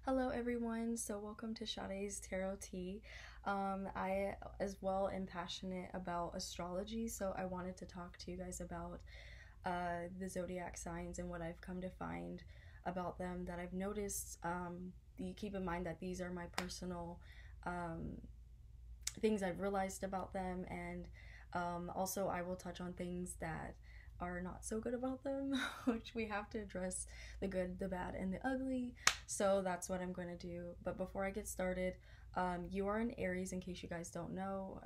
Hello everyone, so welcome to Sade's Tarot Tea. I as well am passionate about astrology, so I wanted to talk to you guys about the zodiac signs and what I've come to find about them that I've noticed. Keep in mind that these are my personal um, things I've realized about them, and also I will touch on things that are not so good about them, which we have to address the good, the bad, and the ugly. So that's what I'm going to do. But before I get started, you are an Aries, in case you guys don't know.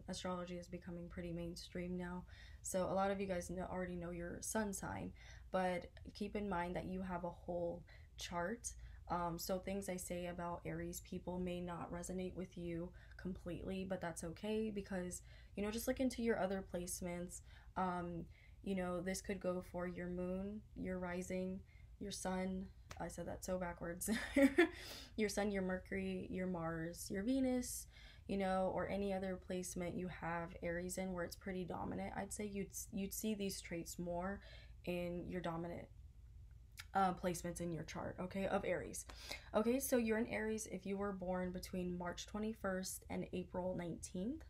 Astrology is becoming pretty mainstream now. So a lot of you guys already know your sun sign, but keep in mind that you have a whole chart. So things I say about Aries people may not resonate with you completely, but that's okay because, just look into your other placements. This could go for your moon, your rising, your sun. I said that so backwards. Your sun, your Mercury, your Mars, your Venus, or any other placement you have Aries in where it's pretty dominant. I'd say you'd see these traits more in your dominant placements in your chart, okay, of Aries. Okay, so you're an Aries if you were born between March 21st and April 19th.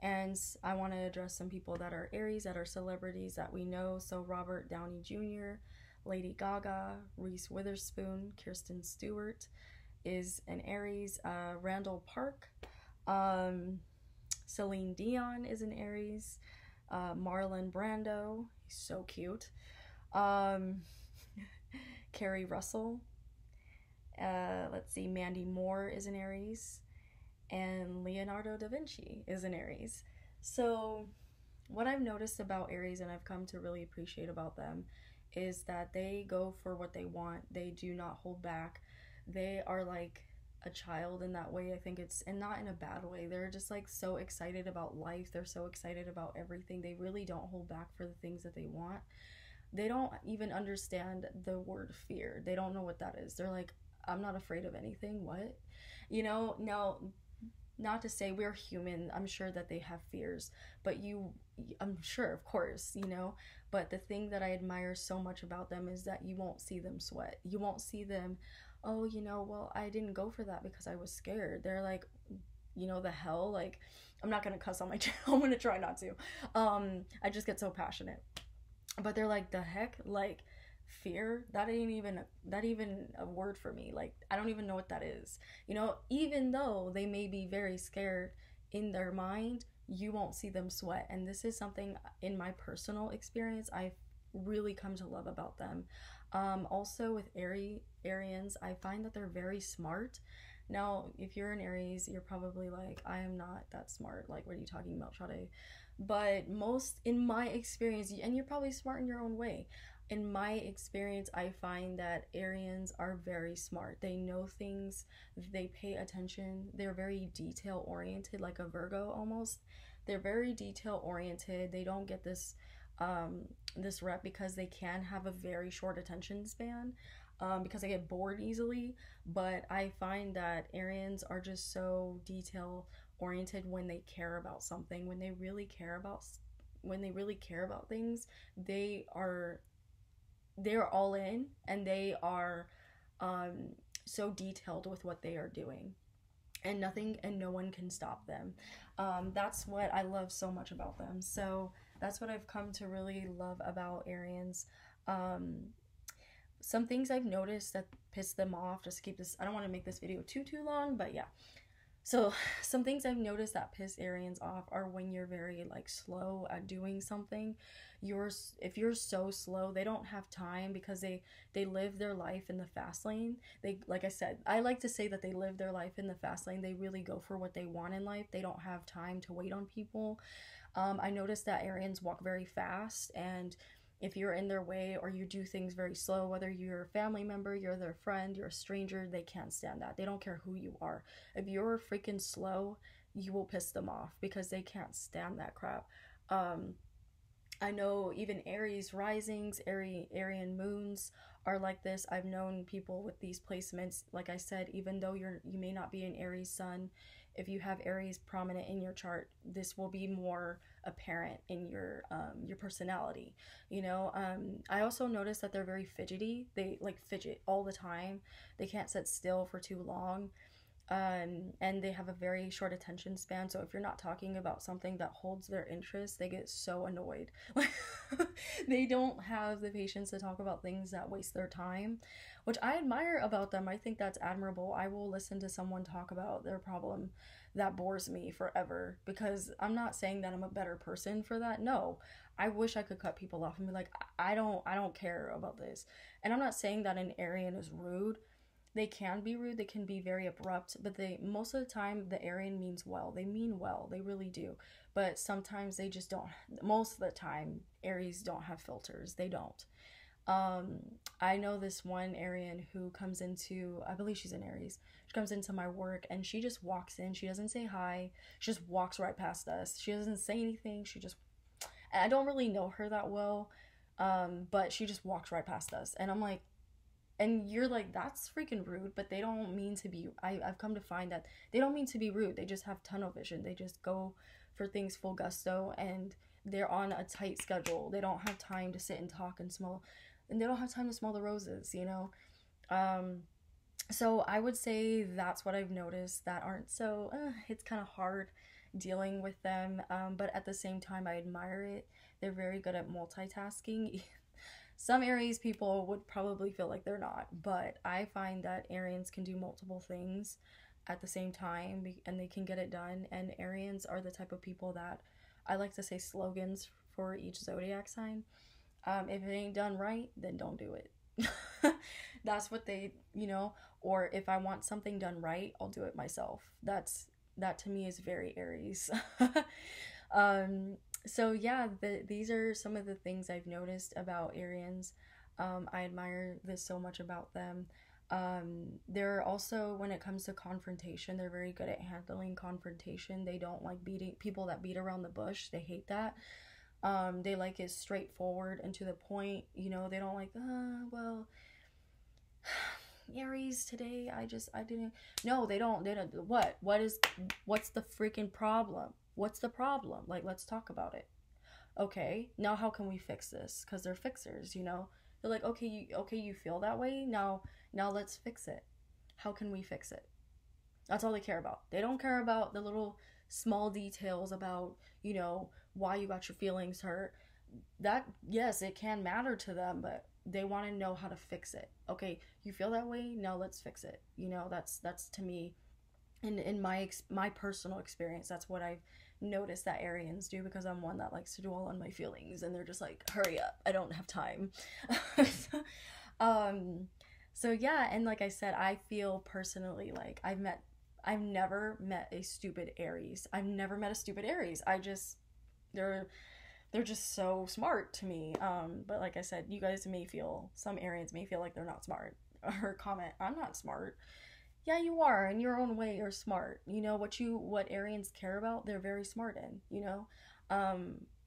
And I want to address some people that are Aries, that are celebrities that we know. So Robert Downey Jr., Lady Gaga, Reese Witherspoon, Kirsten Stewart is an Aries. Randall Park, Celine Dion is an Aries. Marlon Brando, he's so cute. Carrie Russell. Let's see, Mandy Moore is an Aries. And Leonardo da Vinci is an Aries. So what I've noticed about Aries, and I've come to really appreciate about them, is that they go for what they want. They do not hold back. They are like a child in that way. I think it's, and not in a bad way. They're just like so excited about life. They're so excited about everything. They really don't hold back for the things that they want. They don't even understand the word fear. They don't know what that is. They're like, I'm not afraid of anything. What? Now, not to say we're human, I'm sure that they have fears, but I'm sure, of course, but the thing that I admire so much about them is that you won't see them sweat. You won't see them, oh, well, I didn't go for that because I was scared. They're like, the hell, like, I'm not gonna cuss on my channel. I'm gonna try not to. I just get so passionate, but they're like, the heck, like, fear, that ain't even a word for me. Like, I don't even know what that is. Even though they may be very scared in their mind, you won't see them sweat. And this is something in my personal experience I've really come to love about them. Also with Arians, I find that they're very smart. Now, if you're an Aries, you're probably like, I am not that smart. Like, what are you talking about, Sade? But most, in my experience, and you're probably smart in your own way, in my experience, I find that Arians are very smart. They know things, they pay attention, they're very detail oriented, like a Virgo almost. They're very detail oriented. They don't get this rep because they can have a very short attention span, because they get bored easily. But I find that Arians are just so detail oriented when they care about something. When they really care about things, they're all in, and they are so detailed with what they are doing, and nothing and no one can stop them. That's what I love so much about them. So that's what I've come to really love about Arians. Some things I've noticed that piss them off, just keep this, I don't want to make this video too long, but yeah. So some things I've noticed that piss Arians off are when you're very like slow at doing something. If you're so slow, they don't have time because they live their life in the fast lane. They, like I said, I like to say that they live their life in the fast lane. They really go for what they want in life. They don't have time to wait on people. I noticed that Arians walk very fast, and if you're in their way or you do things very slow, whether you're a family member, you're their friend, you're a stranger, they can't stand that. They don't care who you are. If you're freaking slow, you will piss them off because they can't stand that crap. I know even Aries risings, Arian moons are like this. I've known people with these placements, like I said, even though you may not be an Aries sun, if you have Aries prominent in your chart, this will be more apparent in your personality. I also noticed that they're very fidgety. They like fidget all the time. They can't sit still for too long. And they have a very short attention span. So if you're not talking about something that holds their interest, they get so annoyed. They don't have the patience to talk about things that waste their time, which I admire about them. I think that's admirable. I will listen to someone talk about their problem that bores me forever, because I'm not saying that I'm a better person for that. No, I wish I could cut people off and be like, I don't care about this. And I'm not saying that an Aryan is rude. They can be rude, they can be very abrupt, but they, most of the time, the Aryan means well. They mean well, they really do. But sometimes they just don't. Most of the time, Aries don't have filters. They don't. um I know this one Aryan who comes into, I believe she's an Aries, she comes into my work and she just walks in. She doesn't say hi. She just walks right past us. She doesn't say anything. She just, I don't really know her that well, but she just walks right past us, and I'm like, and you're like, that's freaking rude. But they don't mean to be, I've come to find that they don't mean to be rude. They just have tunnel vision. They just go for things full gusto, and they're on a tight schedule. They don't have time to sit and talk and smell, and they don't have time to smell the roses. um so I would say that's what I've noticed that aren't so, it's kind of hard dealing with them, but at the same time I admire it. They're very good at multitasking. Some Aries people would probably feel like they're not, but I find that Arians can do multiple things at the same time, and they can get it done. And Arians are the type of people that, I like to say slogans for each zodiac sign. If it ain't done right, then don't do it. That's what they. Or if I want something done right, I'll do it myself. That to me is very Aries. um, so yeah, these are some of the things I've noticed about Arians. I admire this so much about them. They're also, when it comes to confrontation, they're very good at handling confrontation. They don't like beating people that beat around the bush. They hate that. They like it straightforward and to the point. They don't like, well, Aries today, I didn't. No, they don't. What's the freaking problem? What's the problem? Like, let's talk about it. Okay, now how can we fix this? Because they're fixers. They're like, okay, you feel that way. Now let's fix it. How can we fix it? That's all they care about. They don't care about the little small details about, why you got your feelings hurt. That, yes, it can matter to them, but they want to know how to fix it. Okay, you feel that way? Now let's fix it. That's to me, in my personal experience, that's what I've noticed that Arians do, because I'm one that likes to dwell on my feelings, and they're just like, hurry up, I don't have time. um so yeah, and like I said, I feel personally like I've never met a stupid Aries. I've never met a stupid Aries. They're they're just so smart to me. But like I said, some Arians may feel like they're not smart, or comment, I'm not smart. Yeah, you are. In your own way, you're smart. What Arians care about, they're very smart in.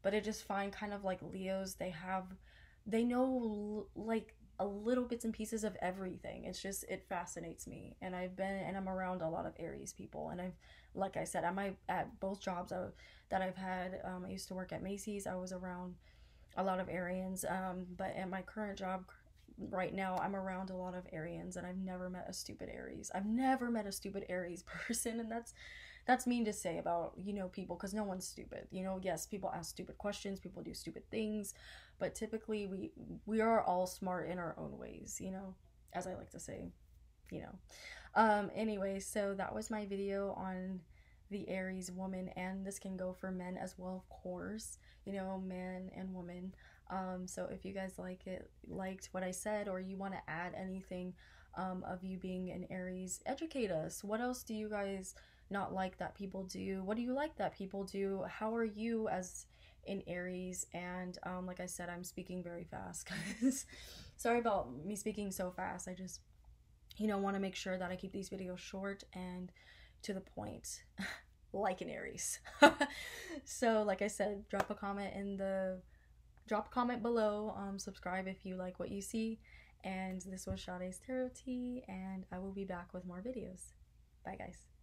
But I just find, kind of like Leos, they know like a little bits and pieces of everything. It fascinates me. And I'm around a lot of Aries people. And like I said, at both jobs that I've had, I used to work at Macy's. I was around a lot of Arians. But at my current job right now, I'm around a lot of Arians, and I've never met a stupid Aries. I've never met a stupid Aries person, and that's mean to say about people, because no one's stupid. Yes, people ask stupid questions, people do stupid things, but typically we are all smart in our own ways. As I like to say. Anyway, so that was my video on the Aries woman, and this can go for men as well, of course. Man and woman. So if you guys liked what I said, or you want to add anything of you being an Aries, educate us. What else do you guys not like that people do? What do you like that people do? How are you as an Aries? And like I said, I'm speaking very fast, guys. Sorry about me speaking so fast. I just want to make sure that I keep these videos short and to the point, like an Aries. So like I said, drop a comment below, subscribe if you like what you see, and this was Sade's Tarot Tea, and I will be back with more videos. Bye guys.